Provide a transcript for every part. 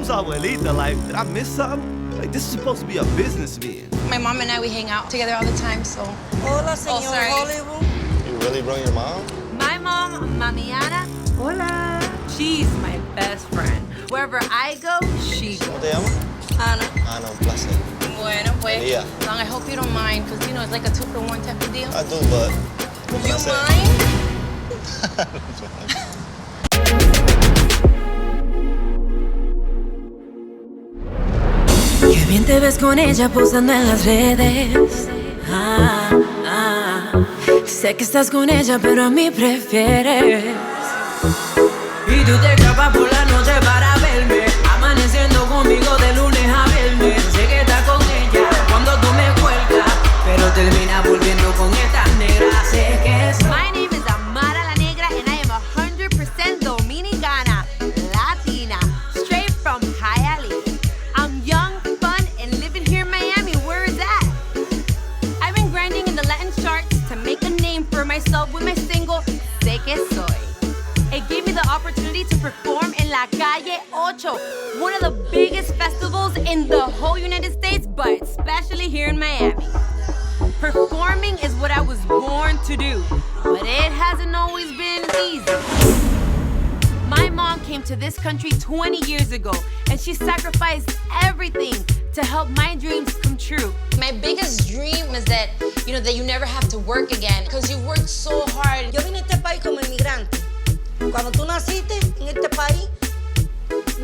Who's abuelita? Like, did I miss something? Like, this is supposed to be a business meeting. My mom and I, we hang out together all the time, so... Hola, señor Hollywood. You really brought your mom? My mom, Mami Ana. Hola. She's my best friend. Wherever I go, she goes. ¿Cómo te llamas? Ana. Ana, un placer. Bueno, pues. Yeah. Long, I hope you don't mind, because, you know, it's like a 2-for-1 type of deal. I do, but... Do you mind? Qué bien te ves con ella posando en las redes. Sé que estás con ella, pero a mí prefieres. Y tú te escapas por la noche para verme, amaneciendo conmigo de lunes a viernes. Sé que estás con ella cuando tú me cuelgas, pero termina volviendo con esta negra. Sé que es. My name is Amara La Negra, and I am 100% Dominicana, Latina, straight from Hialeah. I'm young, fun, and living here in Miami. Where is that? I've been grinding in the Latin charts to make a name for myself with my single, Sé que soy. It gave me the opportunity to perform in La Calle 8, one of the biggest festivals in the whole United States, but especially here in Miami. Performing is what I was born to do, but it hasn't always been easy. My mom came to this country 20 years ago, and she sacrificed everything to help my dreams come true. My biggest dream is that, you know, that you never have to work again, because you worked so hard. Yo vine a este país como inmigrante. Cuando tú naciste en este país,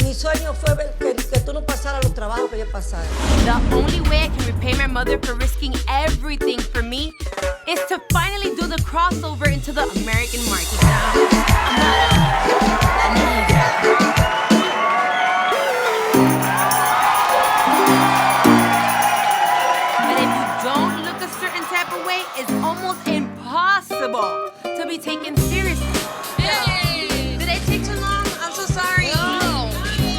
mi sueño fue ver que tú no pasaras los trabajos que yo pasara. The only way I can repay my mother for risking everything for me is to finally do the crossover into the American market. Amara La Negra. But if you don't look a certain type of way, it's almost impossible to be taken seriously. Did I take too long? I'm so sorry. No.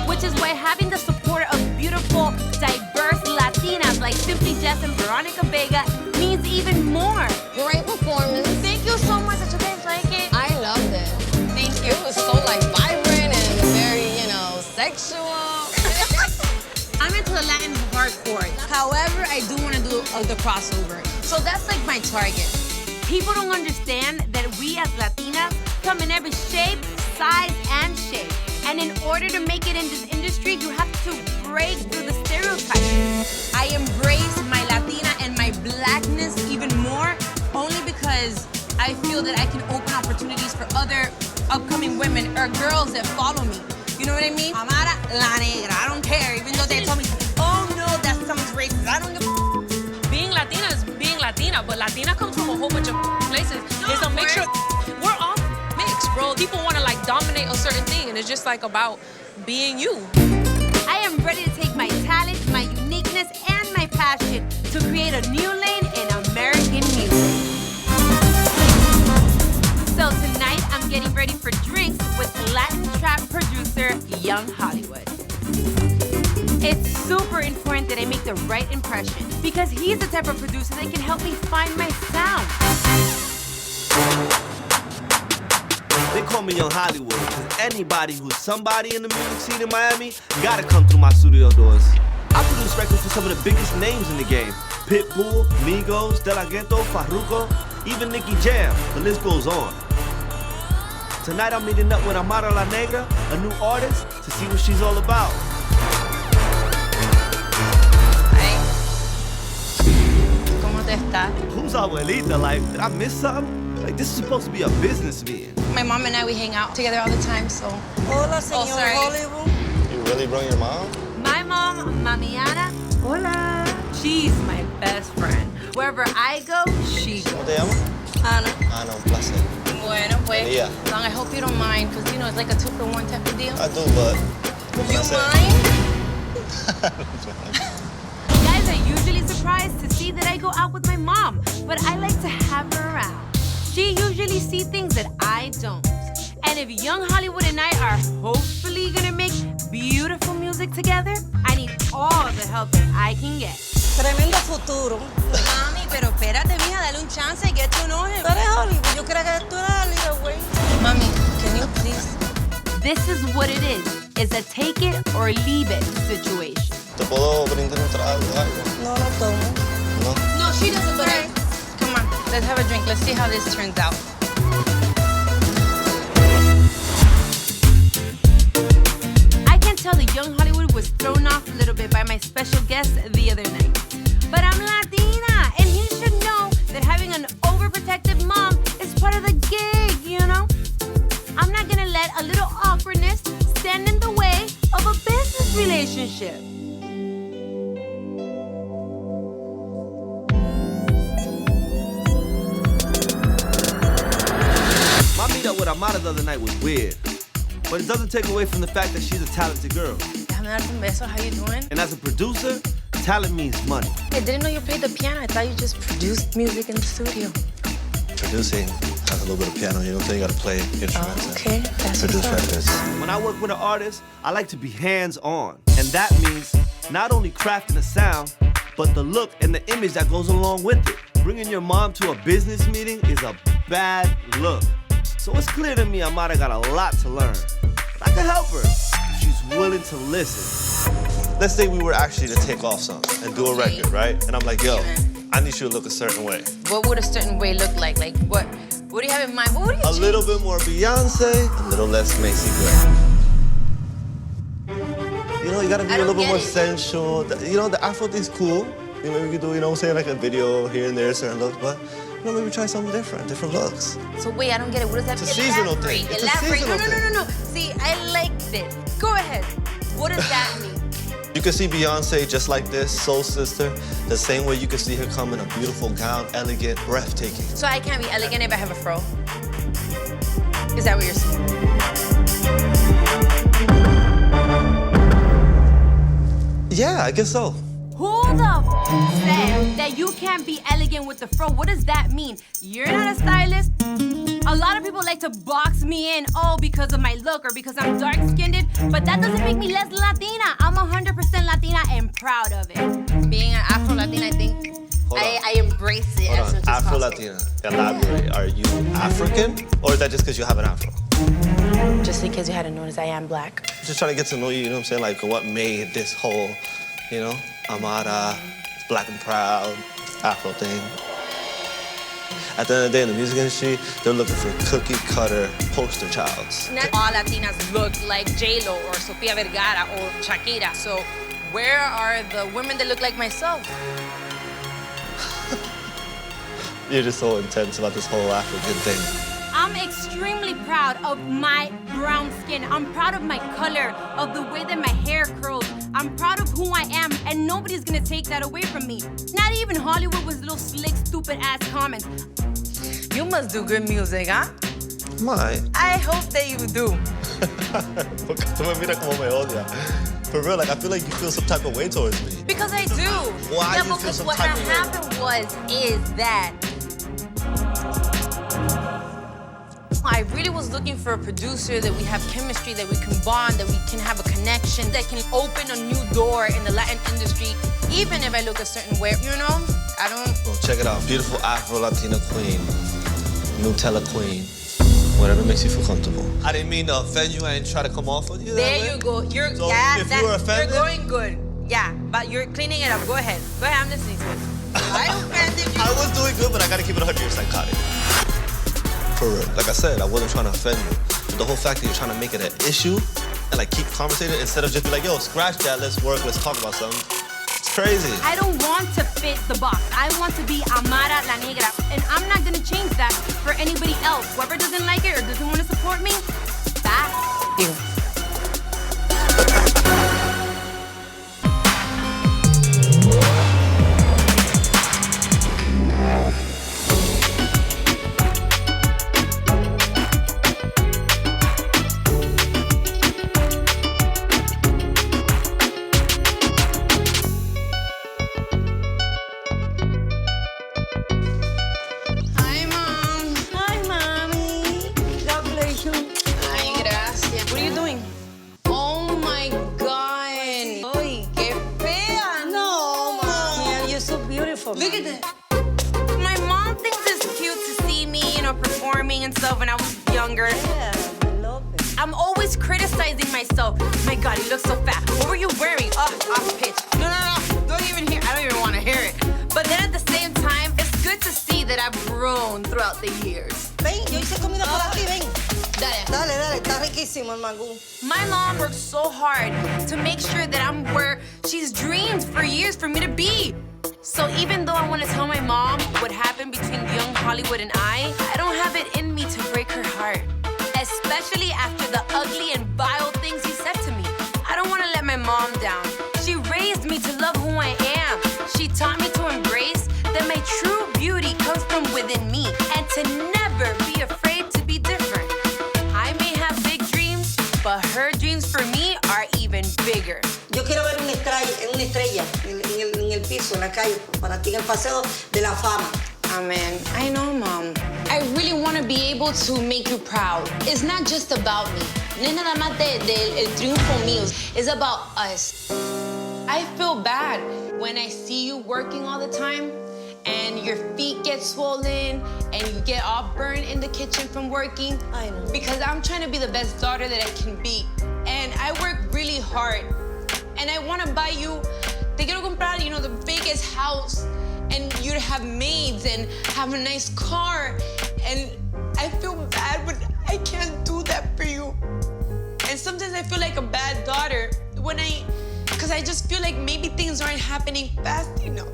Which is why having the support of beautiful, diverse Latinas like Simply Jess and Veronica Vega means even more. Great performance. Thank you so much that you guys like it. I loved it. Thank you. It was so, like, vibrant and very, you know, sexual. I'm into the Latin hardcore. However, I do want to do the crossover. So that's, like, my target. People don't understand that we as Latinas come in every shape, size, and shape. And in order to make it in this industry, you have to break through the stereotypes. I embrace my Latina and my blackness even more, only because I feel that I can open opportunities for other upcoming women or girls that follow me. You know what I mean? Amara La Negra. I don't care, even though they told me, oh no, that sounds racist. I don't give a Being Latina is being Latina, but Latina comes from a whole bunch of places. It's a mixture. We're all mixed, bro. People want to like dominate a certain thing, and it's just like about being you. I am ready to take my talent, my uniqueness, and my passion to create a new lane in American music. So tonight, I'm getting ready for drinks with Latin trap producer Young Hollywood. It's super important that I make the right impression because he's the type of producer that can help me find my sound. They call me Young Hollywood, because anybody who's somebody in the music scene in Miami gotta come through my studio doors. I produce records for some of the biggest names in the game. Pitbull, Migos, De La Ghetto, Farruko, even Nicky Jam, the list goes on. Tonight I'm meeting up with Amara La Negra, a new artist, to see what she's all about. ¿Cómo te estás? Who's abuelita? Like, did I miss something? Like, this is supposed to be a business meeting. My mom and I, we hang out together all the time, so... Hola, señor sorry. Hollywood. You really brought your mom? My mom, Mami Ana. Hola. She's my best friend. Wherever I go, she ¿Cómo goes. te llamas? Ana. Ana, un placer. Bueno, pues. Yeah. Long, I hope you don't mind, because, you know, it's like a 2-for-1 type of deal. I do, but... Do you mind? Guys are usually surprised to see that I go out with my mom, but I like to have her around. She usually sees things that I don't. And if Young Hollywood and I are hopefully gonna make beautiful music together, I need all the help that I can get. Tremendo futuro. Mami, pero espérate, mija, dale un chance y get to know him. Tú eres Hollywood. Yo creía que tú eras Little Way. Mami, can you please? This is what it is is a take it or leave it situation. ¿Te puedo brindar un trago o algo? No, no tomo. No. No, she doesn't, but come on, let's have a drink. Let's see how this turns out. I can tell the young Hollywood was thrown off a little bit by my special guest the other night. But I'm Latina, and he should know that having an overprotective mom is part of the gig, you know? I'm not gonna let a little awkwardness stand in the way of a business relationship. My meet up with Amara the other night was weird, but it doesn't take away from the fact that she's a talented girl. Déjame darte un beso. How you doing? And as a producer, talent means money. I didn't know you played the piano. I thought you just produced music in the studio. Producing has a little bit of piano, you know what I'm saying? You gotta play instruments okay. That's and produce what's up. records. When I work with an artist, I like to be hands-on. And that means not only crafting the sound, but the look and the image that goes along with it. Bringing your mom to a business meeting is a bad look. So it's clear to me Amara got a lot to learn. But I can help her if she's willing to listen. Let's say we were actually to take off something and do a record, right? And I'm like, yo, I need you to look a certain way. What would a certain way look like? Like what? What do you have in mind? What would you A change? little bit more Beyonce, a little less Macy Gray. You know, you gotta be I a don't little bit get more it. sensual. You know, the Afro thing's cool. You know, we could do, you know what I'm saying, like a video here and there, certain looks, but you know, maybe try something different looks. So wait, I don't get it. What does that mean? It's a seasonal thing. It's a seasonal thing. No. See, I like this. Go ahead. What does that mean? You can see Beyonce just like this, Soul Sister, the same way you can see her come in a beautiful gown, elegant, breathtaking. So I can't be elegant if I have a fro? Is that what you're saying? Yeah, I guess so. Who the said that you can't be elegant with the fro? What does that mean? You're not a stylist? A lot of people like to box me in, because of my look or because I'm dark-skinned, but that doesn't make me less Latina. I'm 100% Latina and proud of it. Being an Afro-Latina, I think I embrace it as much as possible. Afro-Latina, elaborate. Are you African, or is that just because you have an afro? Just in case you hadn't noticed, I am black. Just trying to get to know you, you know what I'm saying? Like, what made this whole, you know, Amara, black and proud, Afro thing. At the end of the day, in the music industry, they're looking for cookie-cutter poster childs. Not all Latinas look like J-Lo or Sofia Vergara or Shakira. So where are the women that look like myself? You're just so intense about this whole African thing. I'm extremely proud of my brown skin. I'm proud of my color, of the way that my hair curls. I'm proud of who I am, and nobody's gonna take that away from me. Not even Hollywood with little slick, stupid-ass comments. You must do good music, huh? My. I hope that you do. Tú me miras como me odia. For real, like, I feel like you feel some type of way towards me. Because I do. Why yeah, you feel because some what type of way? happened is that I really was looking for a producer that we have chemistry, that we can bond, that we can have a connection, that can open a new door in the Latin industry, even if I look a certain way, you know? I don't... Well, check it out. Beautiful Afro-Latina queen, Nutella queen, whatever makes you feel comfortable. I didn't mean to offend you. I didn't try to come off on you. There you go. You're, So yeah, if you were offended... You're going good. Yeah, but you're cleaning it up. Go ahead. Go ahead, I'm listening to it. I offended you. I was doing good, but I gotta keep it 100. You're psychotic. For real. Like I said, I wasn't trying to offend you. But the whole fact that you're trying to make it an issue and like keep conversating instead of just be like, yo, scratch that, let's work, let's talk about something. It's crazy. I don't want to fit the box. I want to be Amara La Negra. And I'm not gonna change that for anybody else. Whoever doesn't like it or doesn't want to support me, that's you. Look at that. My mom thinks it's cute to see me, performing and stuff when I was younger. Yeah, I love it. I I'm always criticizing myself. My God, you look so fat. What were you wearing? Oh, off pitch. No. Don't even hear. I don't even want to hear it. But then at the same time, it's good to see that I've grown throughout the years. Ven, yo hice comida para ti, ven. Dale. Dale, está riquísimo el mangú. My mom worked so hard to make sure that I'm where she's dreamed for years for me to be. So even though I want to tell my mom what happened between young Hollywood and I don't have it in me to break her heart. Especially after the ugly and vile things he said to me. I don't want to let my mom down. She raised me to love who I am. She taught me to embrace that my true beauty comes from within me and to never be afraid to be different. I may have big dreams, but her dreams for me are even bigger. Yo quiero ver una estrella en el piso, en la calle, para ti en el paseo de la fama. Amen. I know, Mom. I really want to be able to make you proud. It's not just about me. No es nada más del triunfo mío. It's about us. I feel bad when I see you working all the time and your feet get swollen and you get all burned in the kitchen from working. I know. Because I'm trying to be the best daughter that I can be. And I work really hard. And I want to buy you, te quiero comprar, the biggest house. And you'd have maids and have a nice car. And I feel bad, but I can't do that for you. And sometimes I feel like a bad daughter because I just feel like maybe things aren't happening fast enough.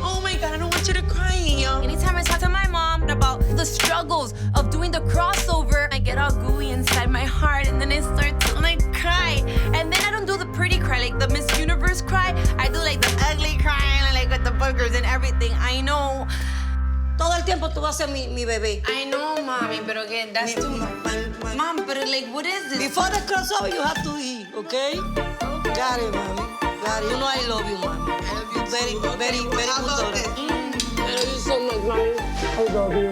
Oh my God, I don't want you to cry, yo. Anytime I talk to my mom about the struggles of doing the crossover, I get all gooey inside my heart and then I start to cry. And then I don't do the pretty cry, like the Miss Universe cry. I do like the ugly cry, like with the boogers and everything. I know. Todo el tiempo tú vas a ser mi bebé. I know, Mommy, but again, that's too much. Mom, but what is this? Before the crossover, you have to eat, okay? Got it, mommy. Got it. You know I love you, mommy. I love you very good daughter. I love you so much, Mommy. I love you.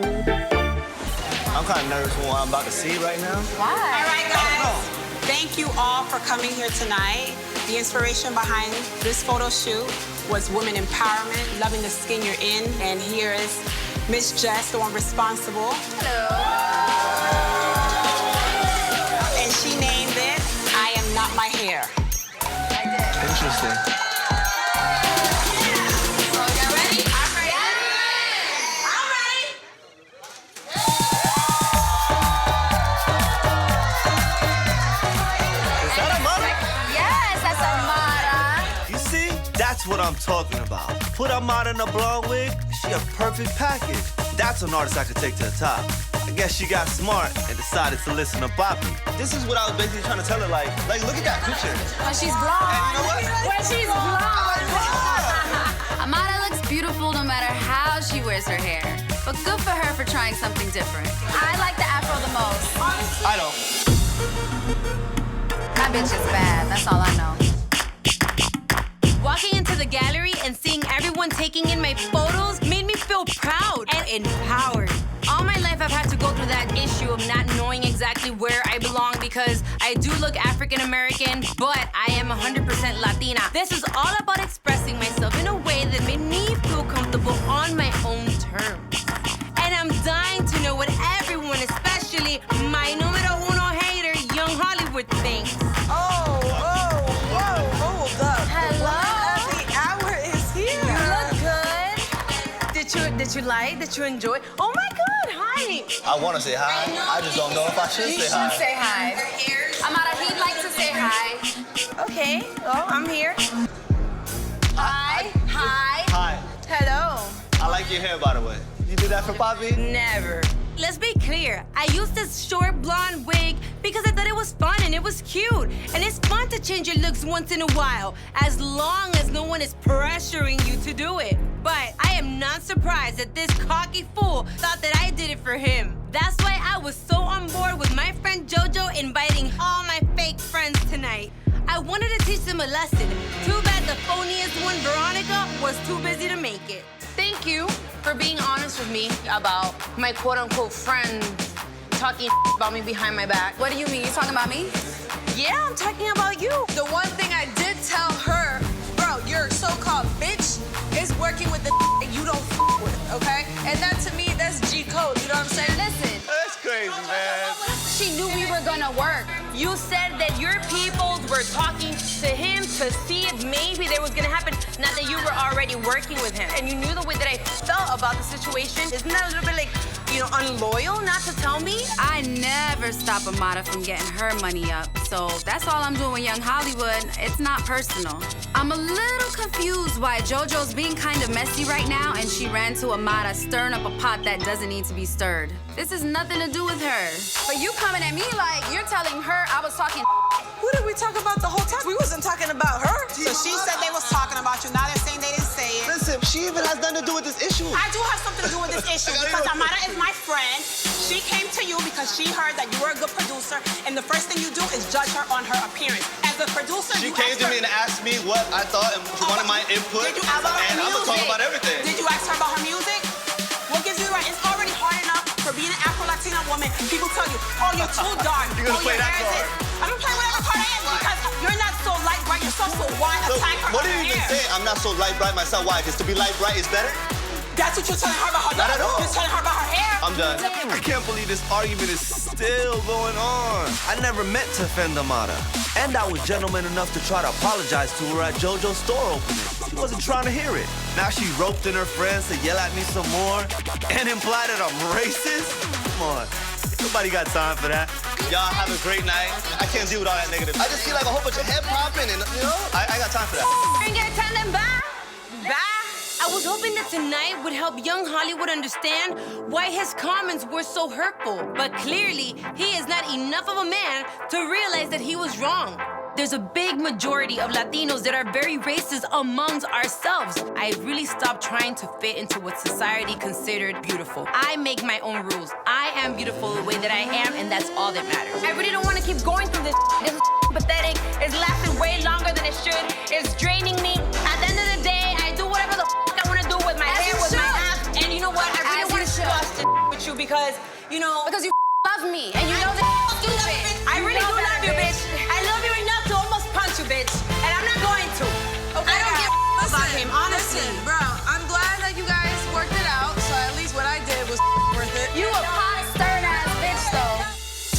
I'm kind of nervous for what I'm about to see right now. Why? All right, guys. Thank you all for coming here tonight. The inspiration behind this photo shoot was women empowerment, loving the skin you're in. And here is Miss Jess, the one responsible. Hello. And she named it, I Am Not My Hair. I did. Interesting. So, you ready? I'm ready. I'm ready. Is that Amara? Yes, that's Amara. You see? That's what I'm talking about. Put Amara in a blonde wig, she a perfect package. That's an artist I could take to the top. I guess she got smart and decided to listen to Bobby. This is what I was basically trying to tell her, like look at that picture. When she's blonde. And you know what? When she's blonde. Amara looks beautiful no matter how she wears her hair. But good for her for trying something different. I like the afro the most. I don't. My bitch is bad, that's all I know. Walking into the gallery and seeing everyone taking in my photos made me feel proud and empowered. All my life I've had to go through that issue of not knowing exactly where I belong because I do look African American, but I am 100% Latina. This is all about expressing myself in a way that made me feel comfortable on my own terms. And I'm dying to know what everyone, especially my numero uno hater, Young Hollywood, thinks. Hold up. Hello? The hour is here. You look good. Did you like? Did you enjoy? Oh my God, hi. I want to say hi. I just don't know if I should You say should hi. say hi. Amara, he'd like to say hi. Okay, well, I'm here. Hi. Hi. Hi. Hello. I like your hair, by the way. You did that for Poppy? Never. Let's be clear. I used this short blonde wig because I thought it was fun and it was cute. And it's fun to change your looks once in a while, as long as no one is pressuring you to do it. But I am not surprised that this cocky fool thought that I did it for him. That's why I was so on board with my friend Jojo inviting all my fake friends tonight. I wanted to teach them a lesson. Too bad the phoniest one, Veronica, was too busy to make it. Thank you for being honest with me about my quote-unquote friends talking about me behind my back. What do you mean? You talking about me? Yeah, I'm talking about you. The one thing I did tell her, bro, your so-called bitch is working with the that you don't with, okay? And that to me, that's G code, you know what I'm saying? Listen. That's crazy, man. she knew we were gonna work. You said that your peoples were talking to him to see if maybe there was gonna happen, not that you were already working with him. And you knew the way that I felt about the situation. Isn't that a little bit like, you know, unloyal not to tell me? I never stop Amara from getting her money up. So that's all I'm doing with Young Hollywood. It's not personal. I'm a little confused why JoJo's being kind of messy right now and she ran to Amara stirring up a pot that doesn't need to be stirred. This has nothing to do with her. But you coming at me like you're telling her I was talking. Who did we talk about the whole time? We wasn't talking about her. So she said they was talking about you. Now they're saying they didn't say it. Listen, she even has nothing to do with this issue. I do have something to do with this issue because Amara is my friend. She came to you because she heard that you were a good producer, and the first thing you do is judge her on her appearance. As a producer, She came to me and asked me what I thought and wanted my input. Did you ask her about her and I'm gonna talk music? about everything. Did you ask her about her music? What gives you the right? It's already hard enough for being an Afro-Latina woman. People tell you, oh, you're too dark. You're gonna oh, play your that hair is card. this. I don't play whatever card I am because you're not so light bright. You're so wide. Look, Attack her what on did her you even hair. say? I'm not so light bright myself. Why? Because to be light bright is better? That's what you're telling her about her Not at all. You're telling her about her hair. I'm done. I can't believe this argument is still going on. I never meant to offend Amara. And I was gentleman enough to try to apologize to her at JoJo's store opening. She wasn't trying to hear it. Now she roped in her friends to yell at me some more and imply that I'm racist? Come on. Nobody got time for that. Y'all have a great night. I can't deal with all that negative. I just see like a whole bunch of head popping and, you know, I got time for that. Ain't gonna tell them bye. Bye. I was hoping that tonight would help Young Hollywood understand why his comments were so hurtful. But clearly, he is not enough of a man to realize that he was wrong. There's a big majority of Latinos that are very racist amongst ourselves. I really stopped trying to fit into what society considered beautiful. I make my own rules. I am beautiful the way that I am, and that's all that matters. I really don't want to keep going through this. This is pathetic. It's lasting way longer than it should. It's draining me. At the end of the day, I do whatever the I want to do with my hair, with my ass. And you know what? I really want to discuss this with you because, you know... Because you love me and you know that stupid. I really do love you, bitch. I love you enough to almost punch you, bitch. And I'm not going to. Okay, I don't give about him, honestly. Listen, bro, I'm glad that you guys worked it out, so at least what I did was worth it. You a pot stirring ass bitch though.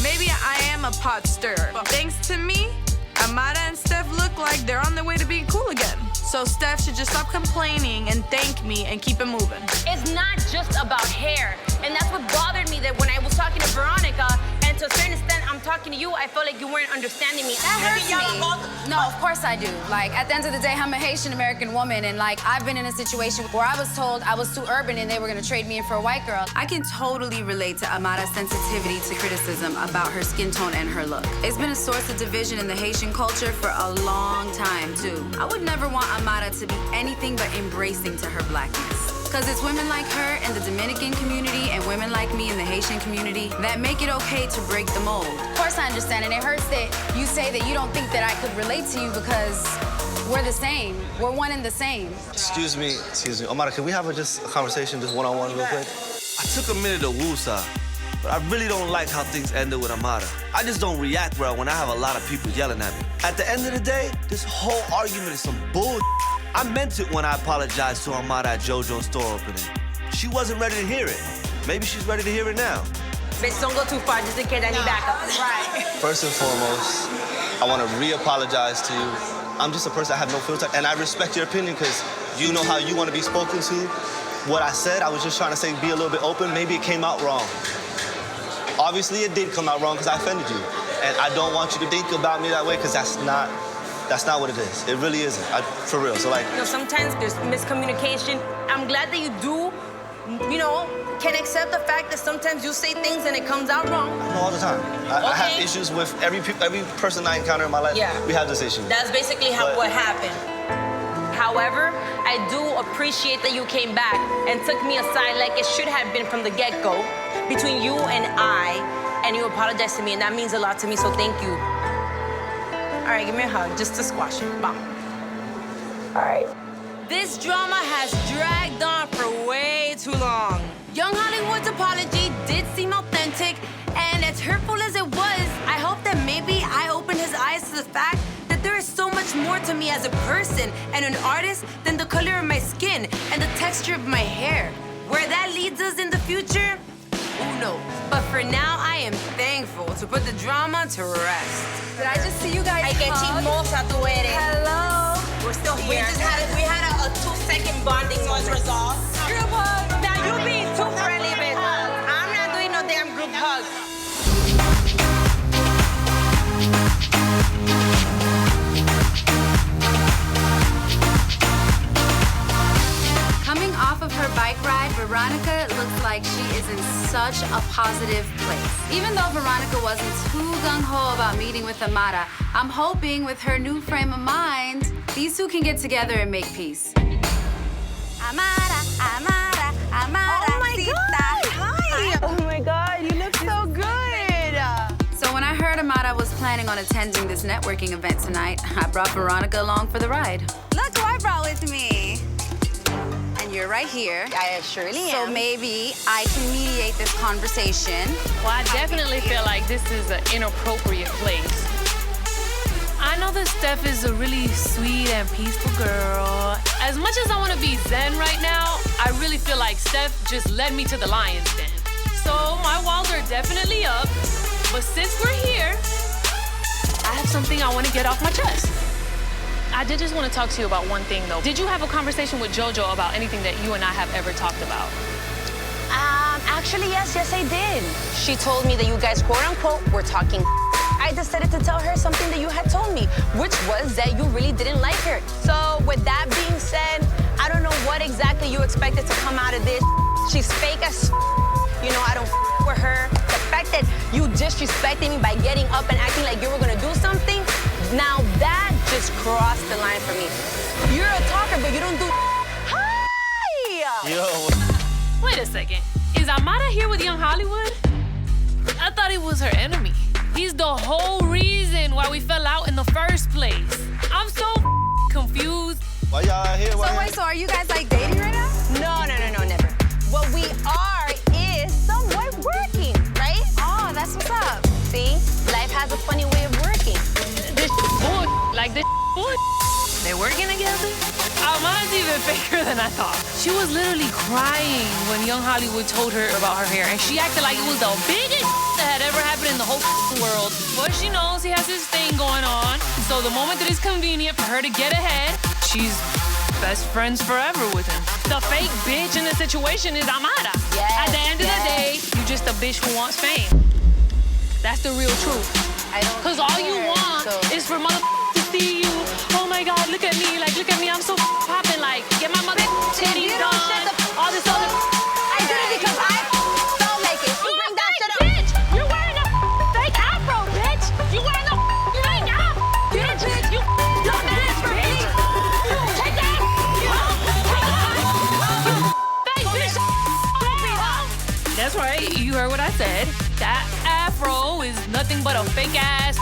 Maybe I am a pot stirrer. Thanks to me, Amara and Steph look like they're on their way to being cool again. So Steph should just stop complaining and thank me and keep it moving. It's not just about hair. And that's what bothered me, that when I was talking to Veronica, and to a certain extent I'm talking to you, I felt like you weren't understanding me. That hurts me. No, of course I do. Like, at the end of the day, I'm a Haitian American woman, and like, I've been in a situation where I was told I was too urban and they were gonna trade me in for a white girl. I can totally relate to Amara's sensitivity to criticism about her skin tone and her look. It's been a source of division in the Haitian culture for a long time, too. I would never want Amara to be anything but embracing to her blackness. Because it's women like her in the Dominican community and women like me in the Haitian community that make it okay to break the mold. Of course I understand, and it hurts that you say that you don't think that I could relate to you because we're the same. We're one and the same. Excuse me. Amara, can we have just a conversation, just one-on-one real quick? I took a minute to woosah, but I really don't like how things ended with Amara. I just don't react well when I have a lot of people yelling at me. At the end of the day, this whole argument is some bull. I meant it when I apologized to Amara at JoJo's store opening. She wasn't ready to hear it. Maybe she's ready to hear it now. Bitch, don't go too far just in case I need backup. Right. First and foremost, I want to re-apologize to you. I'm just a person, I have no filter, and I respect your opinion because you know how you want to be spoken to. What I said, I was just trying to say be a little bit open. Maybe it came out wrong. Obviously, it did come out wrong because I offended you. And I don't want you to think about me that way because that's not what it is. It really isn't, for real. So like, You know, sometimes there's miscommunication. I'm glad that you do, you know, can accept the fact that sometimes you say things and it comes out wrong. all the time. I have issues with every person I encounter in my life. Yeah. We have this issue. That's basically what happened. However, I do appreciate that you came back and took me aside like it should have been from the get-go between you and you apologized to me, and that means a lot to me, so thank you. All right, give me a hug, just to squash it. Bam. All right. This drama has dragged on for way too long. Young Hollywood's apology did seem authentic, and as hurtful as it was, I hope that maybe I opened his eyes to the fact that there is so much more to me as a person and an artist than the color of my skin and the texture of my hair. Where that leads us in the future, Who knows? But for now, I am thankful to put the drama to rest. Did I just see you guys Ay, qué hug? chismosa tú eres. Hello. We're still We here. had a 2-second bonding So it's moment. resolved. Group hug. Now you being too friendly, bitch. I'm not doing no damn group hug. Coming off of her bike ride, Veronica looks like she is in such a positive place. Even though Veronica wasn't too gung-ho about meeting with Amara, I'm hoping with her new frame of mind, these two can get together and make peace. Amara, Amara, Amara. Oh my God! Hi! Oh my God, you look so good! So when I heard Amara was planning on attending this networking event tonight, I brought Veronica along for the ride. Look who I brought with me. And you're right here. I surely So am. maybe I can mediate this conversation. Well, I definitely feel like this is an inappropriate place. I know that Steph is a really sweet and peaceful girl. As much as I want to be zen right now, I really feel like Steph just led me to the lion's den. So my walls are definitely up. But since we're here, I have something I want to get off my chest. I did just want to talk to you about one thing, though. Did you have a conversation with JoJo about anything that you and I have ever talked about? Actually, yes, I did. She told me that you guys, quote unquote, were talking. I decided to tell her something that you had told me, which was that you really didn't like her. So with that being said, I don't know what exactly you expected to come out of this. She's fake as you know, I don't with her. The fact that you disrespected me by getting up and acting like you were gonna do something, now that just crossed the line for me. You're a talker, but you don't do. Hi! Yo. Wait a second. Is Amara here with Young Hollywood? I thought he was her enemy. He's the whole reason why we fell out in the first place. I'm so confused. Why y'all out here? So are you guys like dating right now? No, never. What we are is somewhat working, right? Oh, that's what's up. See, life has a funny way of working. This bull, like this bull. They working together? Amara's even faker than I thought. She was literally crying when Young Hollywood told her about her hair, and she acted like it was the biggest that had ever happened in the whole world. But she knows he has this thing going on, so the moment that it's convenient for her to get ahead, she's best friends forever with him. The fake bitch in the situation is Amara. Yes, At the end of the day, you just a bitch who wants fame. That's the real truth. I don't. Cause all you want is for mother to see you. Oh my God, look at me, like look at me, I'm so popping, like get my mother titties done, all this other. I did it because I felt like it. You bring that shit up. Bitch, you're wearing a fake afro, bitch. You wearing a fake afro, bitch. You dumbass bitch. Take that. Fake bitch. That's right, you heard what I said. That afro is nothing but a fake ass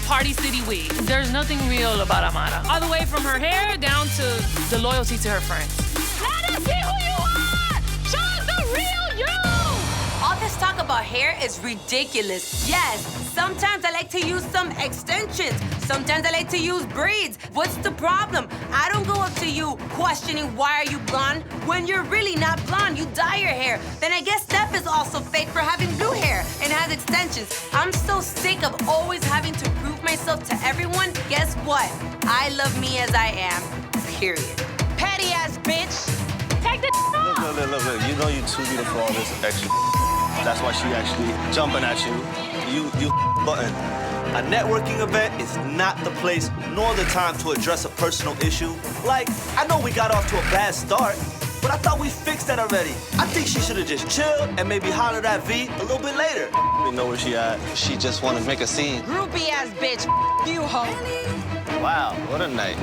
Party City wig. There's nothing real about Amara. All the way from her hair down to the loyalty to her friends. Let us see who you are! Show us the real you! All this talk about hair is ridiculous. Yes, sometimes I like to use some extensions. Sometimes I like to use braids. What's the problem? I don't go up to you questioning why are you blonde when you're really not blonde. You dye your hair. Then I guess Steph is also fake for having blue hair and has extensions. I'm so sick of always having to prove myself to everyone. Guess what? I love me as I am, period. Petty ass bitch. Take the off! Look. You know you too beautiful for all this extra. That's why she actually jumping at you. You button. A networking event is not the place nor the time to address a personal issue. Like, I know we got off to a bad start, but I thought we fixed that already. I think she should have just chilled and maybe hollered at V a little bit later. We know where she at. She just want to make a scene. Groupie ass bitch. You hoe. Wow, what a night.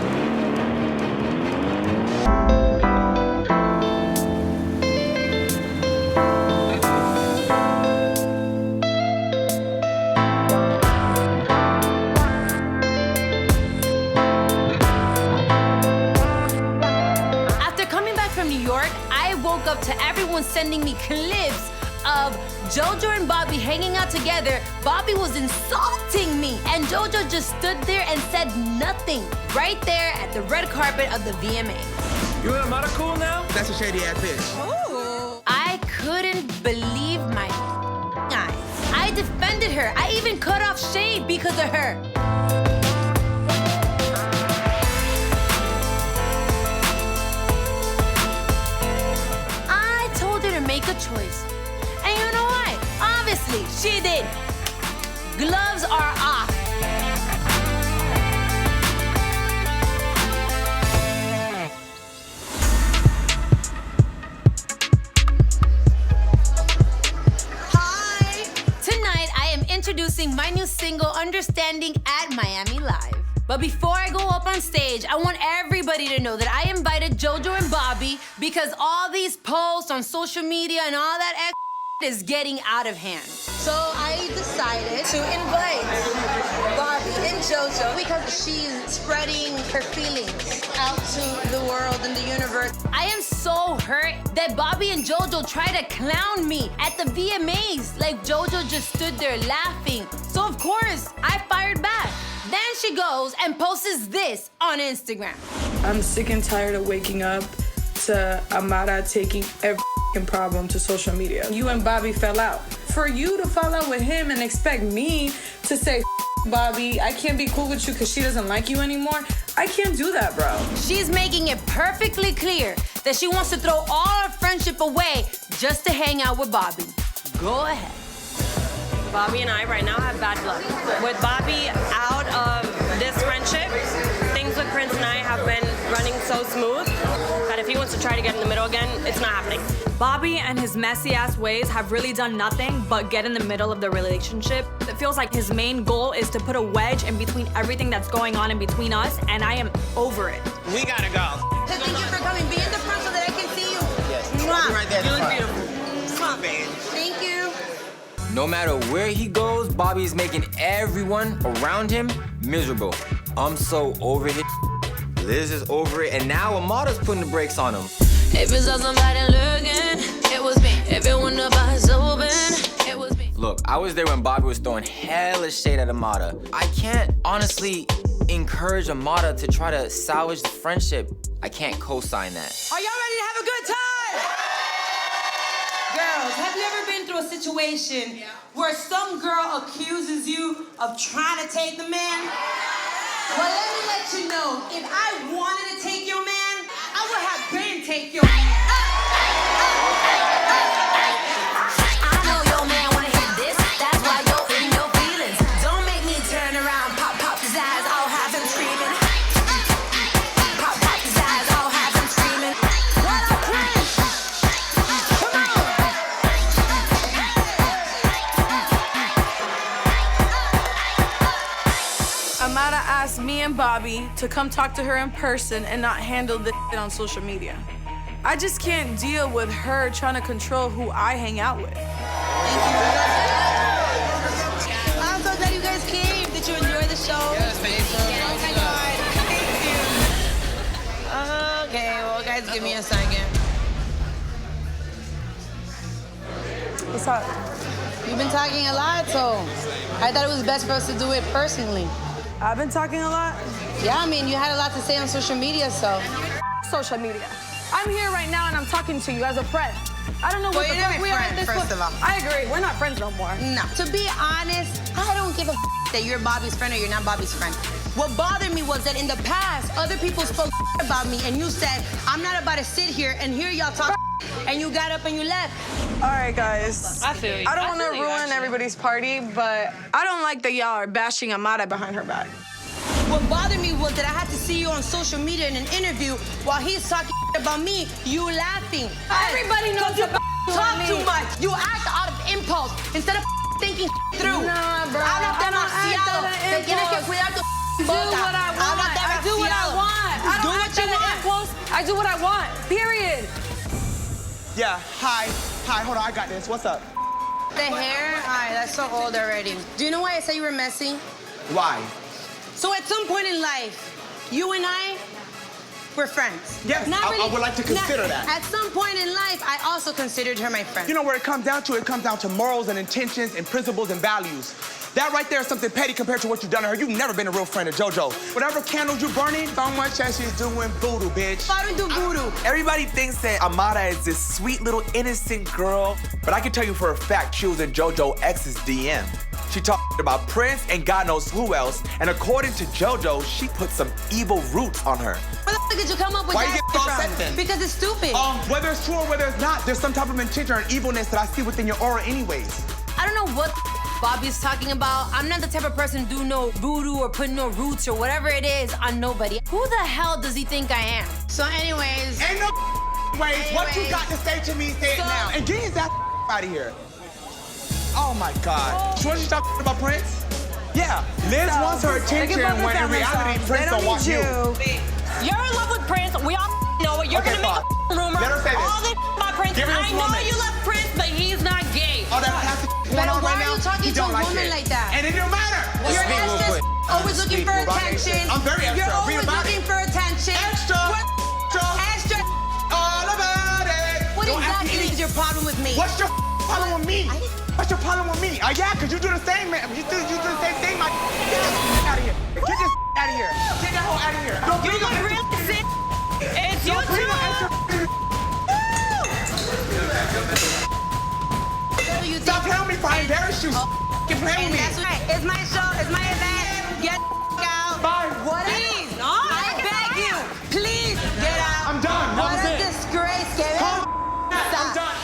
Up to everyone sending me clips of JoJo and Bobby hanging out together. Bobby was insulting me, and JoJo just stood there and said nothing right there at the red carpet of the VMA. You and Amara cool now? That's a shady ass bitch. I couldn't believe my I defended her. I even cut off shade because of her. I told her to make a choice. And you know what? Obviously, she did. Gloves are off. Introducing my new single, Understanding, at Miami Live. But before I go up on stage, I want everybody to know that I invited JoJo and Bobby because all these posts on social media and all that is getting out of hand. So I decided to invite Bobby and JoJo because she's spreading her feelings out to the world and the universe. I am so hurt that Bobby and JoJo tried to clown me at the VMAs. Like JoJo just stood there laughing. So of course, I fired back. Then she goes and posts this on Instagram. I'm sick and tired of waking up to Amara taking every problem to social media. You and Bobby fell out. For you to fall out with him and expect me to say, Bobby, I can't be cool with you because she doesn't like you anymore, I can't do that, bro. She's making it perfectly clear that she wants to throw all her friendship away just to hang out with Bobby. Go ahead. Bobby and I right now have bad blood. With Bobby out of this friendship, things with Prince and I have been running so smooth that if he wants to try to get in the middle again, it's not happening. Bobby and his messy ass ways have really done nothing but get in the middle of the relationship. It feels like his main goal is to put a wedge in between everything that's going on in between us, and I am over it. We gotta go. Thank you for coming. Be in the front so that I can see you. Yes. I'll be right there. You look beautiful. Come on, babe. Thank you. No matter where he goes, Bobby's making everyone around him miserable. I'm so over it. Liz is over it, and now Amara's putting the brakes on him. If it's not somebody looking, it was me. If it went up, eyes open, it was me. Look, I was there when Bobby was throwing hella shade at Amara. I can't honestly encourage Amara to try to salvage the friendship. I can't co-sign that. Are y'all ready to have a good time? Girls, have you ever been through a situation where some girl accuses you of trying to take the man? Well, let me let you know, if I wanted to take your man, I would have been take your man. I know your man wanna hear this. That's why you're in your feelings. Don't make me turn around, pop his eyes, I'll have him screaming. Pop his eyes, I'll have him screaming. What a cringe! Come on! Amara asked me and Bobby to come talk to her in person and not handle this shit on social media. I just can't deal with her trying to control who I hang out with. Thank you. I'm so glad you guys came. Did you enjoy the show? Yes, thank you. Oh my God. Thank you. Okay, well, guys, give me a second. What's up? You've been talking a lot, so I thought it was best for us to do it personally. I've been talking a lot? Yeah, I mean, you had a lot to say on social media, so. Social media. I'm here right now and I'm talking to you as a friend. I don't know what the fuck we are at this point. First of all. I agree, we're not friends no more. No. To be honest, I don't give a that you're Bobby's friend or you're not Bobby's friend. What bothered me was that in the past, other people spoke about me and you said, I'm not about to sit here and hear y'all talk and you got up and you left. All right, guys. I feel you. I don't want to ruin everybody's party, but I don't like that y'all are bashing Amara behind her back. What bothered me was that I had to see you on social media in an interview while he's talking about me, you laughing. Everybody knows you about talk me. too much. You act out of impulse instead of thinking through. Nah, bro. Hablas demasiado. Te tienes que cuidar tu boca. Do what I want. I do what I want. I don't act out of impulse. I do what I want. Period. Yeah, hi, hold on, I got this. What's up? The hair? All right, that's so old already. Do you know why I said you were messy? Why? So at some point in life, you and I, we're friends. Yes, Not I would like to consider that. At some point in life, I also considered her my friend. You know where it comes down to? It comes down to morals and intentions and principles and values. That right there is something petty compared to what you've done to her. You've never been a real friend of JoJo. Whatever candles you're burning, so much that she's doing voodoo, bitch. I don't do voodoo. Everybody thinks that Amara is this sweet little innocent girl, but I can tell you for a fact she was in JoJo X's DM. She talked about Prince and God knows who else, and according to JoJo, she put some evil roots on her. Where the fuck did you come up with Why that you get so upset from? then? Because it's stupid. Whether it's true or whether it's not, there's some type of intention or evilness that I see within your aura anyways. I don't know what Bobby's talking about. I'm not the type of person to do no voodoo or put no roots or whatever it is on nobody. Who the hell does he think I am? So anyways. Ain't no ways. What you got to say to me, say it now. And get his ass out of here. Oh my God. So what you talking about, Prince? Yeah, Liz wants her attention when in reality Prince don't want you. You're in love with Prince. We all know it. You're Okay, gonna make a rumor. Let her say this. All this about Prince. Give her I this know woman. you love Prince, but he's not gay. All that plastic But going on why right are now, you talking he to don't a woman it. like that? And it don't matter. Your Speak real ass just quick. always looking for attention. I'm very extra. You're Read always about looking it. for attention. Extra. Extra. All about it. What Don't ask exactly me is your problem with me? What's your problem with me? What's your problem with me? Yeah, because you do the same, man. You do the same thing, my. Get this out of here. Get this out of here. Get that hoe out of here. Don't You bring no look extra. real sick. It's you Don't bring no extra. Stop playing with me before I embarrass you. Keep playing with me. That's right. It's my show. It's my event. Get out. Bye. What? Please. I beg you. Please get out. I'm done. That What was a it. disgrace, Kevin. I'm done.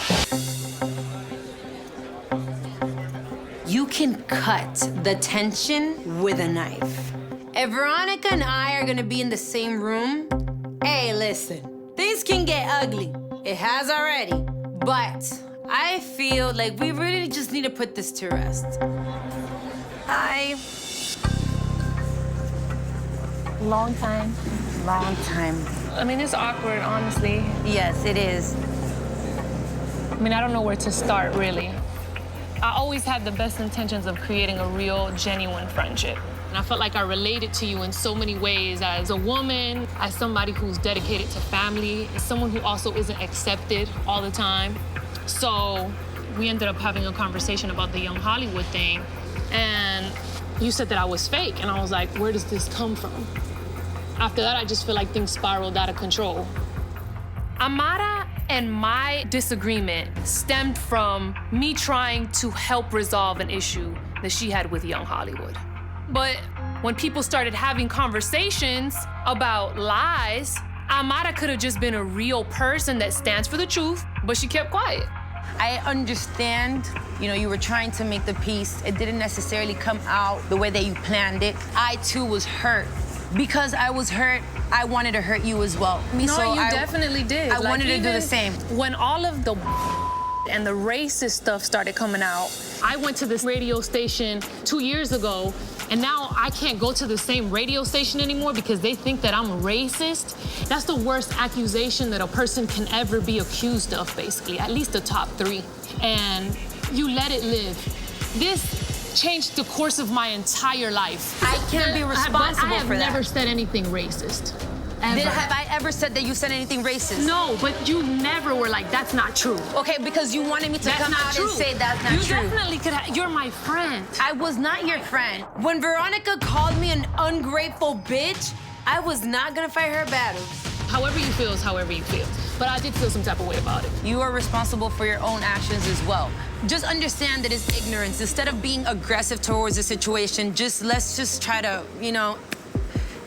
You can cut the tension with a knife. If Veronica and I are gonna be in the same room, hey, listen, things can get ugly. It has already. But I feel like we really just need to put this to rest. Hi. Long time. Long time. I mean, it's awkward, honestly. Yes, it is. I mean, I don't know where to start, really. I always had the best intentions of creating a real, genuine friendship. And I felt like I related to you in so many ways as a woman, as somebody who's dedicated to family, as someone who also isn't accepted all the time. So we ended up having a conversation about the Young Hollywood thing. And you said that I was fake. And I was like, where does this come from? After that, I just feel like things spiraled out of control. Amara and my disagreement stemmed from me trying to help resolve an issue that she had with Young Hollywood. But when people started having conversations about lies, Amara could have just been a real person that stands for the truth, but she kept quiet. I understand, you were trying to make the peace. It didn't necessarily come out the way that you planned it. I, too, was hurt. Because I was hurt, I wanted to hurt you as well. No, you definitely did. I wanted to do the same. When all of the and the racist stuff started coming out, I went to this radio station 2 years ago, and now I can't go to the same radio station anymore because they think that I'm racist. That's the worst accusation that a person can ever be accused of, basically, at least the top 3. And you let it live. This changed the course of my entire life. I can't be responsible for that. I have never said anything racist. Ever. Have I ever said that you said anything racist? No, but you never were like, that's not true. Okay, because you wanted me to come out and say that's not true. You definitely could have. You're my friend. I was not your friend. When Veronica called me an ungrateful bitch, I was not gonna fight her battles. However you feel is however you feel. But I did feel some type of way about it. You are responsible for your own actions as well. Just understand that it's ignorance. Instead of being aggressive towards the situation, let's just try to,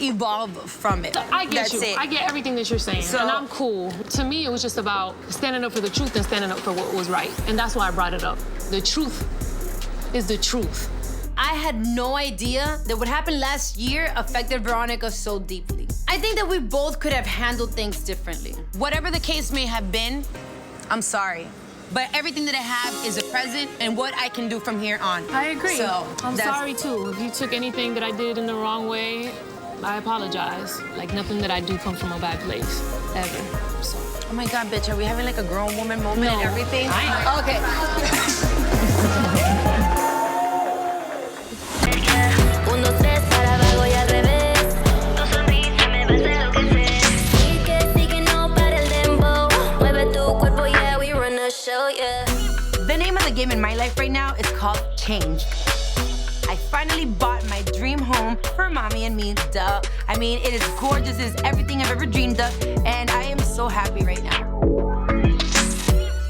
evolve from it. I get That's you. it. I get everything that you're saying, and I'm cool. To me, it was just about standing up for the truth and standing up for what was right, and that's why I brought it up. The truth is the truth. I had no idea that what happened last year affected Veronica so deeply. I think that we both could have handled things differently. Whatever the case may have been, I'm sorry. But everything that I have is a present and what I can do from here on. I agree. So I'm sorry, too. If you took anything that I did in the wrong way, I apologize. Like, nothing that I do comes from a bad place, ever. So. Oh my God, bitch, are we having like a grown woman moment and everything? Okay. game in my life right now is called change. I finally bought my dream home for mommy and me, duh. I mean, it is gorgeous, it is everything I've ever dreamed of, and I am so happy right now.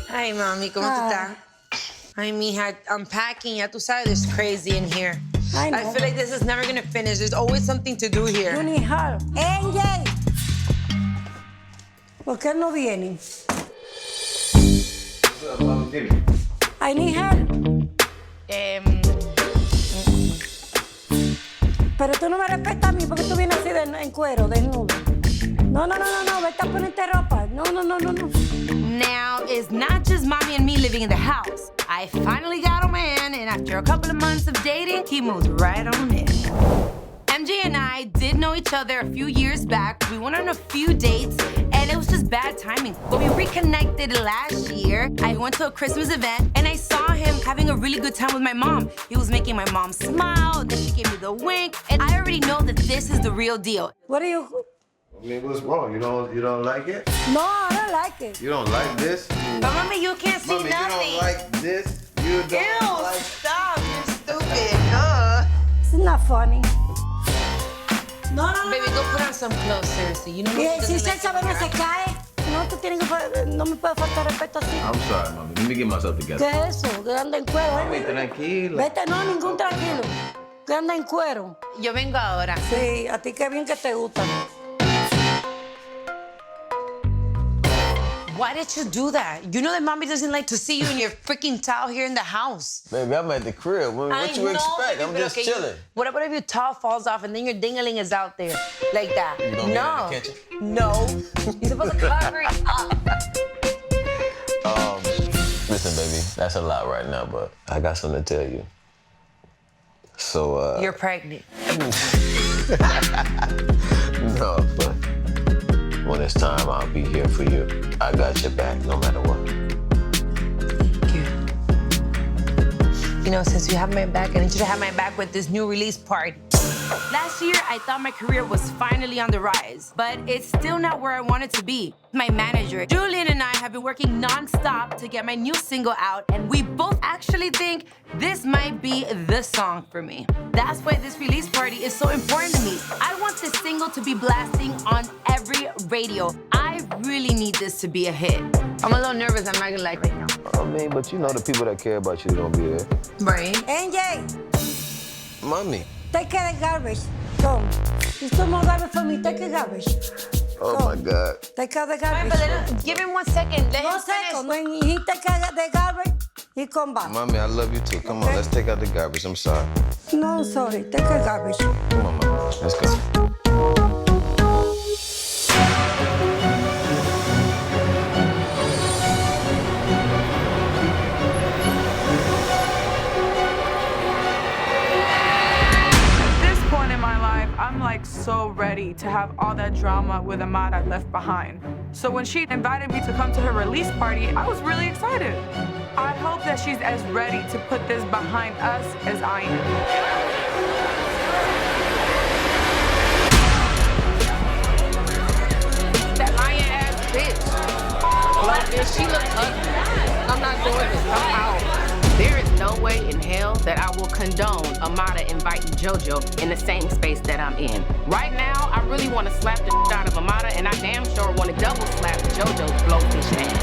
Hi, mommy, ¿cómo tú estás? Ay, mija, unpacking, ya tú sabes, it's crazy in here. I feel like this is never gonna finish. There's always something to do here. You need help. AJ! ¿Por qué no vienen? I need help. Pero tú no me respetas a mí porque tú vienes así en cuero, desnudo. No, vete a ponerte ropa. No. Now, it's not just mommy and me living in the house. I finally got a man, and after a couple of months of dating, he moved right on in. MJ and I did know each other a few years back. We went on a few dates, and it was just bad timing. But we reconnected last year. I went to a Christmas event, and I saw him having a really good time with my mom. He was making my mom smile, then she gave me the wink, and I already know that this is the real deal. What do you... I mean, what's wrong? You don't like it? No, I don't like it. You don't like this? But mommy, you can't see nothing. You don't like this? You don't Ew, like... stop, you're stupid. It's not funny. No. Baby, go put on some clothes, seriously. You know what? Si se sabe no se cae. No me puede faltar respeto así. I'm sorry, mami. Let me get myself together. ¿Qué es eso? Que anda en cuero. Mami, tranquila. Vete, no, ningún tranquilo. Que anda en cuero. Yo vengo ahora. Sí, a ti qué bien que te gusta. Why did you do that? You know that mommy doesn't like to see you in your freaking towel here in the house. Baby, I'm at the crib. What you expect? Baby, I'm just chilling. What about if your towel falls off and then your ding-a-ling is out there like that? You don't No. need to catch it? No. You're supposed to cover it up. Listen, baby, that's a lot right now, but I got something to tell you. So, You're pregnant. No, but when it's time, I'll be here for you. I got your back no matter what. Thank you. You know, since you have my back, I need you to have my back with this new release party. Last year, I thought my career was finally on the rise, but it's still not where I want it to be. My manager, Julian, and I have been working non-stop to get my new single out, and we both actually think this might be the song for me. That's why this release party is so important to me. I want this single to be blasting on every radio. I really need this to be a hit. I'm a little nervous, I'm not gonna lie right now. I mean, but you know the people that care about you gonna be there. Right. AJ, Mommy. take the garbage. Come. It's too more garbage for me. Take the garbage. Oh, my God. Take out the garbage. But give him 1 second. Let him second. When he take out the garbage, he come back. Mommy, I love you too. Come on, let's take out the garbage. I'm sorry. No, sorry. Take the garbage. Come on, Mama. Let's go. I'm like so ready to have all that drama with Amara left behind. So when she invited me to come to her release party, I was really excited. I hope that she's as ready to put this behind us as I am. That lion-ass bitch. Like, if she looks ugly, I'm not doing this. I'm out. There is no way in hell that I will condone Amara inviting JoJo in the same space that I'm in. Right now, I really want to slap the out of Amara, and I damn sure want to double slap JoJo's blowfish ass.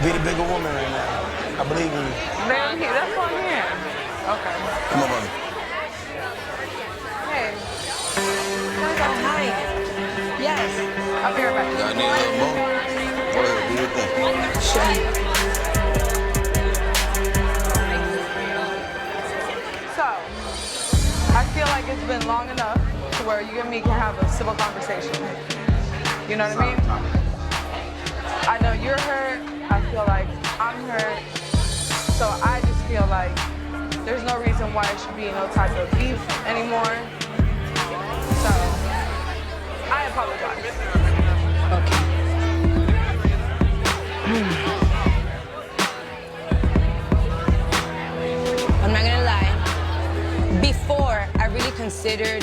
Be the bigger woman right now. I believe in you. Down here, that's on here. Okay. Come on, mommy. Hey. Hi. Yes. I'll be right back. I need a little more. Go ahead, do your thing. So, I feel like it's been long enough to where you and me can have a civil conversation. You know what I mean? I know you're hurt. I feel like I'm hurt. So I just feel like there's no reason why it should be no type of beef anymore. So, I apologize. Okay. I'm not gonna lie. Before, I really considered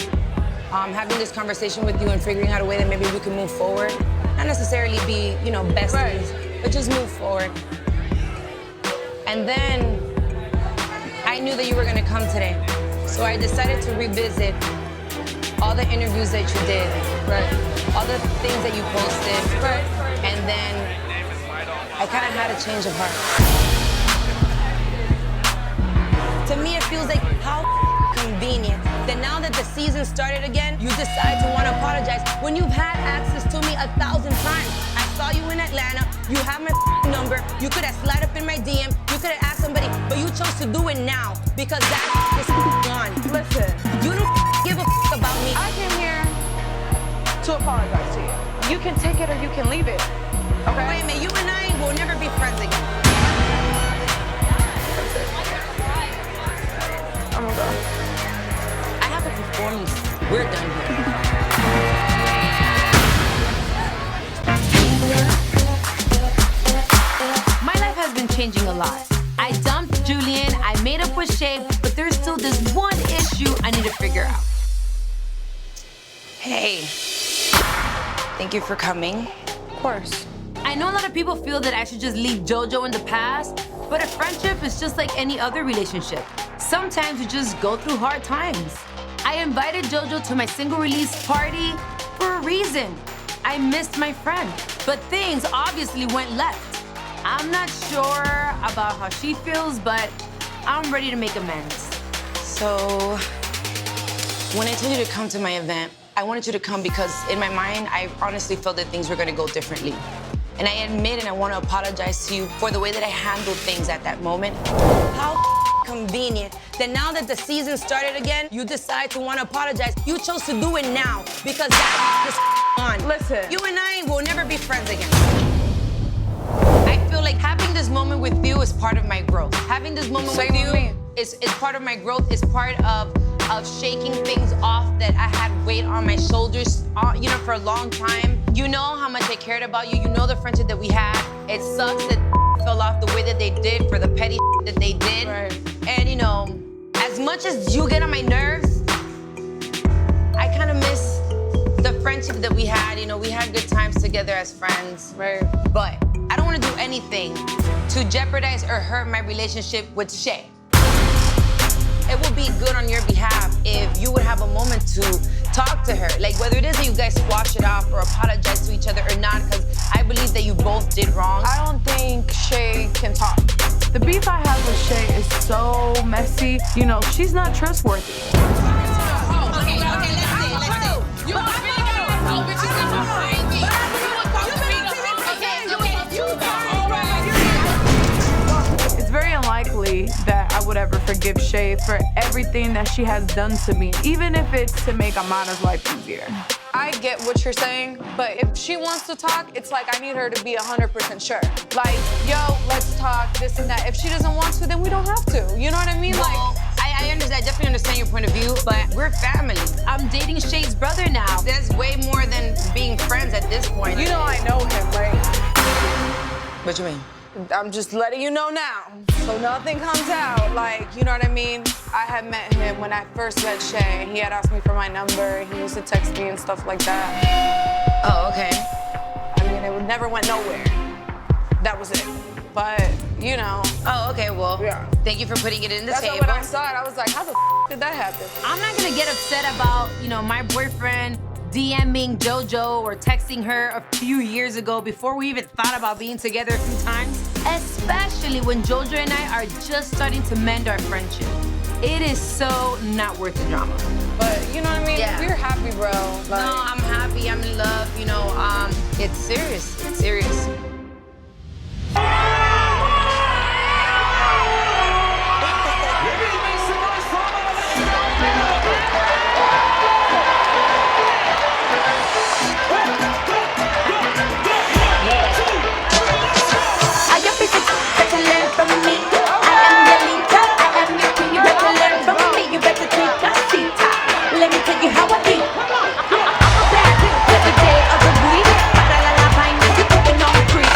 having this conversation with you and figuring out a way that maybe we can move forward. Not necessarily be, you know, besties. Right. Let's just move forward. And then I knew that you were gonna come today. So I decided to revisit all the interviews that you did, right? All the things that you posted, right? And then I kind of had a change of heart. To me, it feels like how convenient that now that the season started again, you decide to want to apologize when you've had access to me 1,000 times. I saw you in Atlanta, you have my number, you could have slid up in my DM, you could have asked somebody, but you chose to do it now because that is gone. Listen, you don't give a about me. I came here to apologize to you. You can take it or you can leave it. Okay? Wait a minute, you and I will never be friends again. I'm gonna go. I have a performance. We're done here. My life has been changing a lot. I dumped Julian, I made up with Shay, but there's still this one issue I need to figure out. Hey, thank you for coming. Of course. I know a lot of people feel that I should just leave JoJo in the past, but a friendship is just like any other relationship. Sometimes you just go through hard times. I invited JoJo to my single release party for a reason. I missed my friend, but things obviously went left. I'm not sure about how she feels, but I'm ready to make amends. So, when I told you to come to my event, I wanted you to come because in my mind, I honestly felt that things were gonna go differently. And I admit and I wanna apologize to you for the way that I handled things at that moment. How convenient that now that the season started again, you decide to wanna apologize. You chose to do it now because that is on. Listen. You and I will never be friends again. I feel like having this moment with you is part of my growth. Having this moment with you is part of my growth, is part of shaking things off that I had weight on my shoulders, for a long time. You know how much I cared about you. You know the friendship that we had. It sucks that fell off the way that they did for the petty that they did. Right. And as much as you get on my nerves, I kind of miss the friendship that we had. We had good times together as friends. Right. But I don't want to do anything to jeopardize or hurt my relationship with Shay. It would be good on your behalf if you would have a moment to talk to her. Like, whether it is that you guys squash it off or apologize to each other or not, because I believe that you both did wrong. I don't think Shay can talk. The beef I have with Shay is so messy. She's not trustworthy. Okay, let's see. You really gotta know, bitch. It's very unlikely that I would ever forgive Shay for everything that she has done to me, even if it's to make Amara's life easier. I get what you're saying, but if she wants to talk, it's like I need her to be 100% sure. Like, yo, let's talk, this and that. If she doesn't want to, then we don't have to. You know what I mean? Well, I understand, I definitely understand your point of view, but we're family. I'm dating Shay's brother now. That's way more than being friends at this point. You know I know him, right? What you mean? I'm just letting you know now, so nothing comes out. Like, you know what I mean? I had met him when I first met Shay. He had asked me for my number. He used to text me and stuff like that. Oh, okay. I mean, it never went nowhere. That was it. But, Oh, okay, well, yeah. Thank you for putting it in the That's table. When I saw it, I was like, how the did that happen? I'm not gonna get upset about, my boyfriend DMing JoJo or texting her a few years ago before we even thought about being together a few times, especially when JoJo and I are just starting to mend our friendship. It is so not worth the drama. But you know what I mean? Yeah. We're happy, bro. No, I'm happy, I'm in love, it's serious, it's serious. Let me tell you how I eat. I'm back every day of the week. Para la vaina, you cooking on free.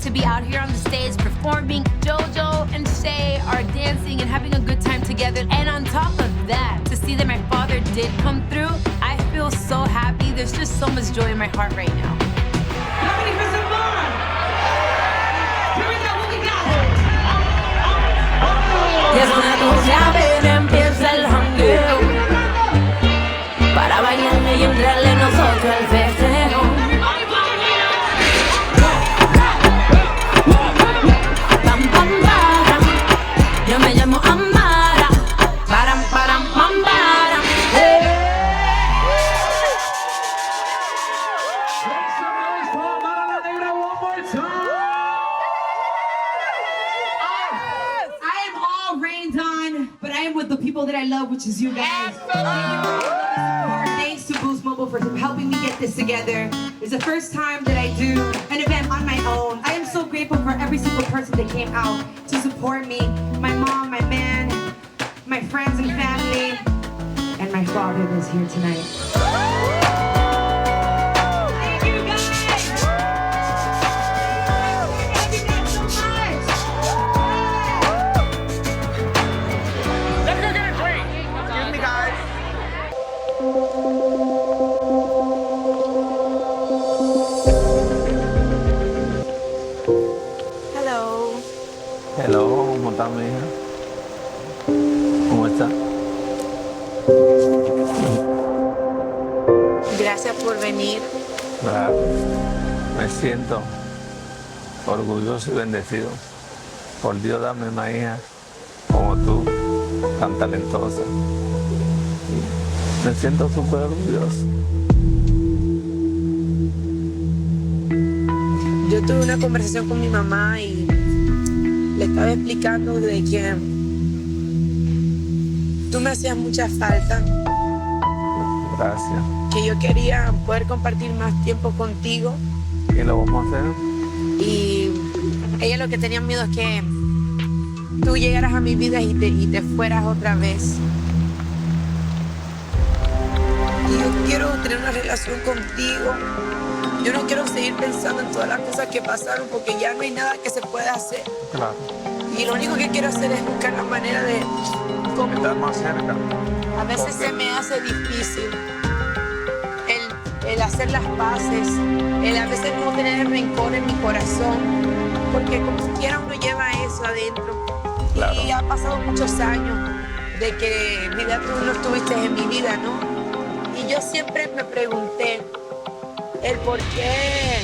to be out here on the stage performing. JoJo and Shay are dancing and having a good time together. And on top of that, to see that my father did come through, I feel so happy. There's just so much joy in my heart right now. Ready for some fun? Here we go, what we got? Y es una cosa ver, empieza el jangueo para bailarle y entrarle nosotros al festejo. Pam, pam, param. Yo me llamo Amara. Param, param, pam, param. Amara La Negra one more time. I am all rained on, but I am with the people that I love, which is you guys. Thanks to Boost Mobile for helping me get this together. It's the first time that I do an event on my own. I am so grateful for every single person that came out to support me. My mom, my man, my friends and family, and my father that's here tonight. Thank you guys. Thank you guys so much. Let's go get a drink. Excuse me, guys. Hello. Hello, ¿cómo está mi hija? ¿Cómo está? Gracias por venir. Claro. Me siento orgulloso y bendecido por Dios darme una hija como tú, tan talentosa. Me siento súper orgulloso. Yo tuve una conversación con mi mamá y le estaba explicando de que tú me hacías mucha falta, Gracias. que yo quería poder compartir más tiempo contigo ¿Y lo vamos a hacer? y ella lo que tenía miedo es que tú llegaras a mi vida y te fueras otra vez. Y yo quiero tener una relación contigo. Yo no quiero seguir pensando en todas las cosas que pasaron porque ya no hay nada que se pueda hacer. Claro. Y lo único que quiero hacer es buscar la manera de cómo. Estar más cerca. A veces se me hace difícil el hacer las paces, el a veces no tener rencor en mi corazón, porque como quiera uno lleva eso adentro. Claro. Y ha pasado muchos años de que tú no estuviste en mi vida, ¿no? Y yo siempre me pregunté el por qué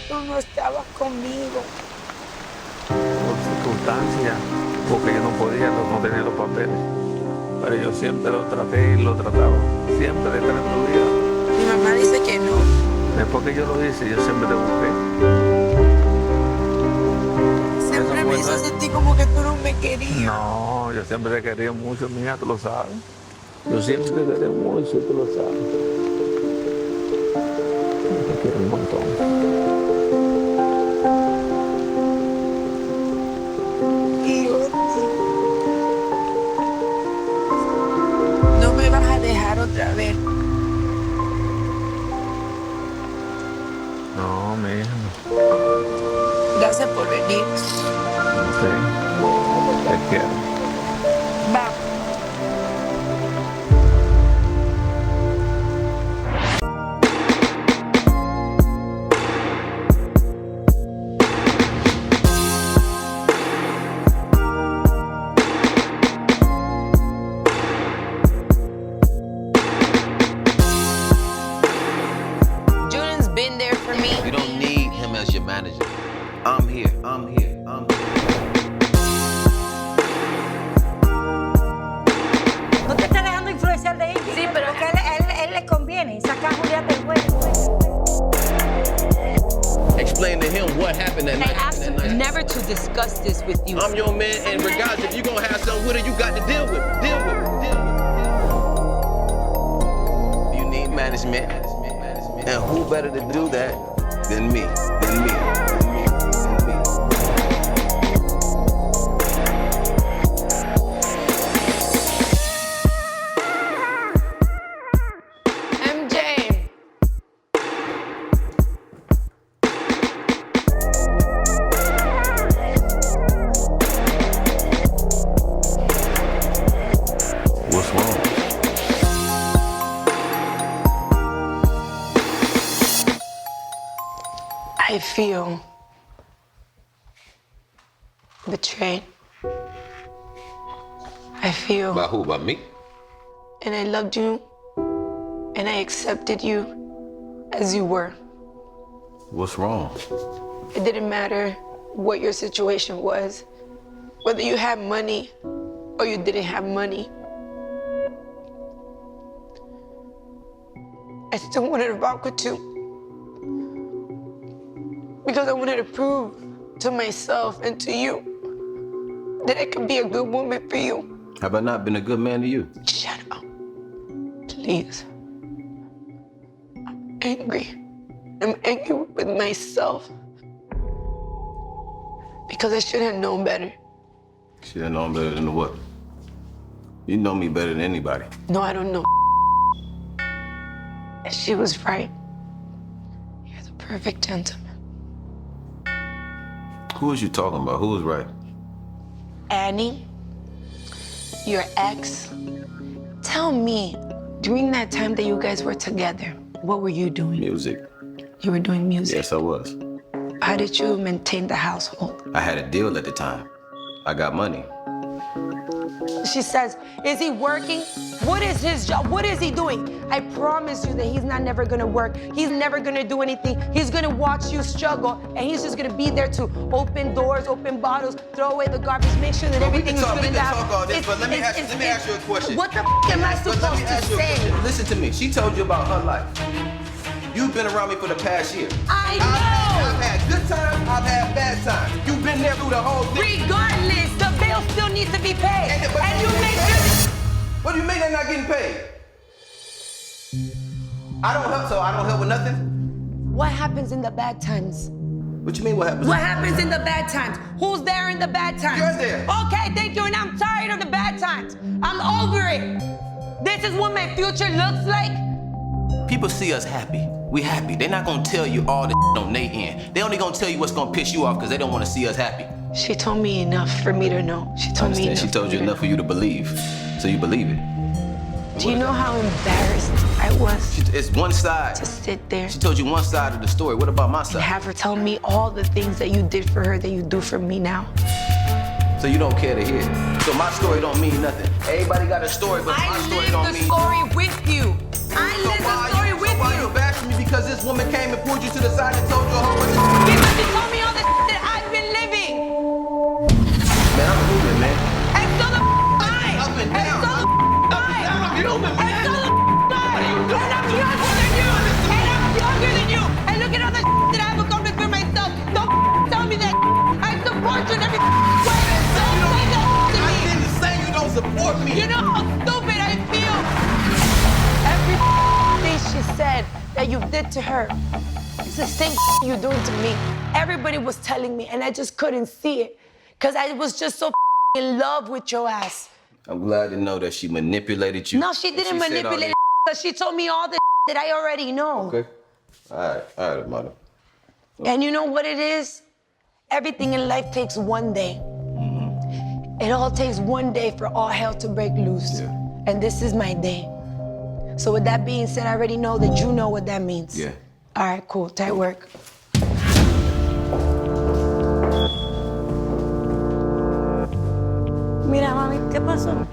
tú no estabas conmigo. Por circunstancias, porque yo no podía, no tenía los papeles. Pero yo siempre lo traté y lo trataba. Siempre de estar en tu vida. Mi mamá dice que no. Después que yo lo hice, yo siempre te busqué. Siempre me hizo sentir como que tú no me querías. No, yo siempre te quería mucho, mija, tú lo sabes. Yo siempre te quería mucho, tú lo sabes. Te quiero un montón. No me vas a dejar otra vez. No, mija. Gracias por venir. Sí. Te quiero. Va. Julian's been there for me. You don't need him as your manager. I'm here. No te estás dejando influenciar de ella. Sí, pero que a él le conviene sacar a Julián del juego. Explain to him what happened that night. I asked him never to discuss this with you. I'm your man, and regardless, if you're gonna have something with her, you got to deal with it. You need management, and who better to do that than me? MJ. I feel betrayed. I feel. By who? By me? And I loved you, and I accepted you as you were. What's wrong? It didn't matter what your situation was, whether you had money or you didn't have money. I still wanted to rock with you because I wanted to prove to myself and to you that I could be a good woman for you. Have I not been a good man to you? Shut up. Please. I'm angry. I'm angry with myself because I should have known better. Should have known better than what? You know me better than anybody. No, I don't know. And she was right. You're the perfect gentleman. Who was you talking about? Who was right? Annie, your ex. Tell me, during that time that you guys were together, what were you doing? Music. You were doing music? Yes, I was. How did you maintain the household? I had a deal at the time. I got money. She says, is he working? What is his job? What is he doing? I promise you that he's not never gonna work. He's never gonna do anything. He's gonna watch you struggle, and he's just gonna be there to open doors, open bottles, throw away the garbage, make sure that everything is good in the house. We can talk all this, but let me ask you a question. What the am I supposed to say? Listen to me. She told you about her life. You've been around me for the past year. I know! I've had good times, I've had bad times. You've been there through the whole thing. Regardless, the bill still needs to be paid. And you make sure. What do you mean they're not getting paid? I don't help, so I don't help with nothing? What happens in the bad times? What you mean what happens? What happens in the bad times? Who's there in the bad times? You're there. Okay, thank you, and I'm tired of the bad times. I'm over it. This is what my future looks like. People see us happy. We happy. They're not gonna tell you all the on their end. They only gonna tell you what's gonna piss you off because they don't want to see us happy. She told me enough for me to know. She told me enough. She told you enough for you to believe, so you believe it. Do you know how embarrassed I was? It's one side. To sit there. She told you one side of the story. What about my side? And have her tell me all the things that you did for her that you do for me now. So you don't care to hear it. So my story don't mean nothing. Everybody got a story, but my story don't mean. I live the story with you. I live the story with you. Why you bashing me because this woman came and pulled you to the side and told you a whole bunch of because she told me all the that I've been living. Man, I'm moving, man. And so the lie. Up and down. And so the lie. I'm human, man. And so the lie. And I'm younger than you. And I'm younger than you. And look at all the that I've accomplished for myself. Don't tell me that I support you in every way. Don't say that to me. I didn't say you don't support me. You know how stupid I feel. Everything she said that you did to her, it's the same you're doing to me. Everybody was telling me, and I just couldn't see it, because I was just so in love with your ass. I'm glad to know that she manipulated you. No, she didn't manipulate it, because she told me all the that I already know. Okay. All right, mother. And you know what it is? Everything in life takes one day. It all takes one day for all hell to break loose. Yeah. And this is my day. So with that being said, I already know that you know what that means. Yeah. All right, cool. Tight work. Mira, mami, ¿qué pasó?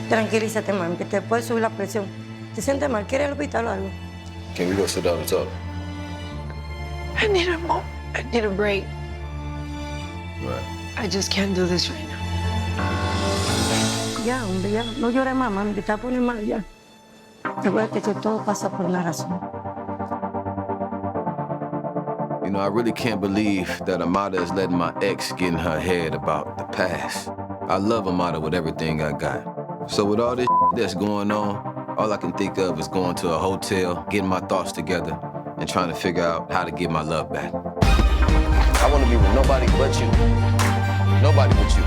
Tranquilízate, mami, que te puede subir la presión. ¿Te sientes mal? ¿Quieres el hospital o algo? Can we go sit down and talk? I need a moment. I need a break. Right. I just can't do this right now. Ya, hombre, ya. No llores más, mami, que te va a poner mal ya. Recuerda que todo pasa por una razón. You know, I really can't believe that Amada is letting my ex get in her head about the past. I love Amada with everything I got. So with all this that's going on, all I can think of is going to a hotel, getting my thoughts together, and trying to figure out how to get my love back. I want to be with nobody but you. Nobody but you.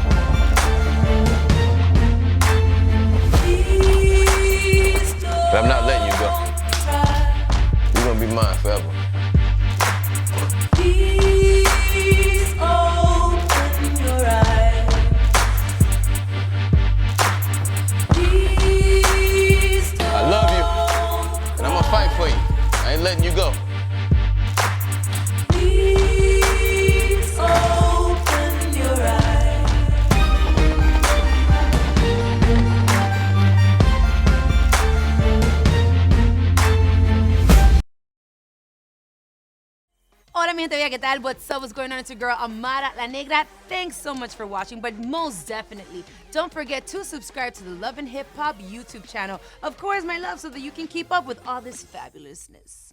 But I'm not letting you go. You're gonna be mine forever. Please open your eyes. Please I love you, and I'm gonna gente bella, ¿qué tal? What's up? What's going on? It's your girl, Amara La Negra. Thanks so much for watching, but most definitely, don't forget to subscribe to the Love and Hip Hop YouTube channel. Of course, my love, so that you can keep up with all this fabulousness.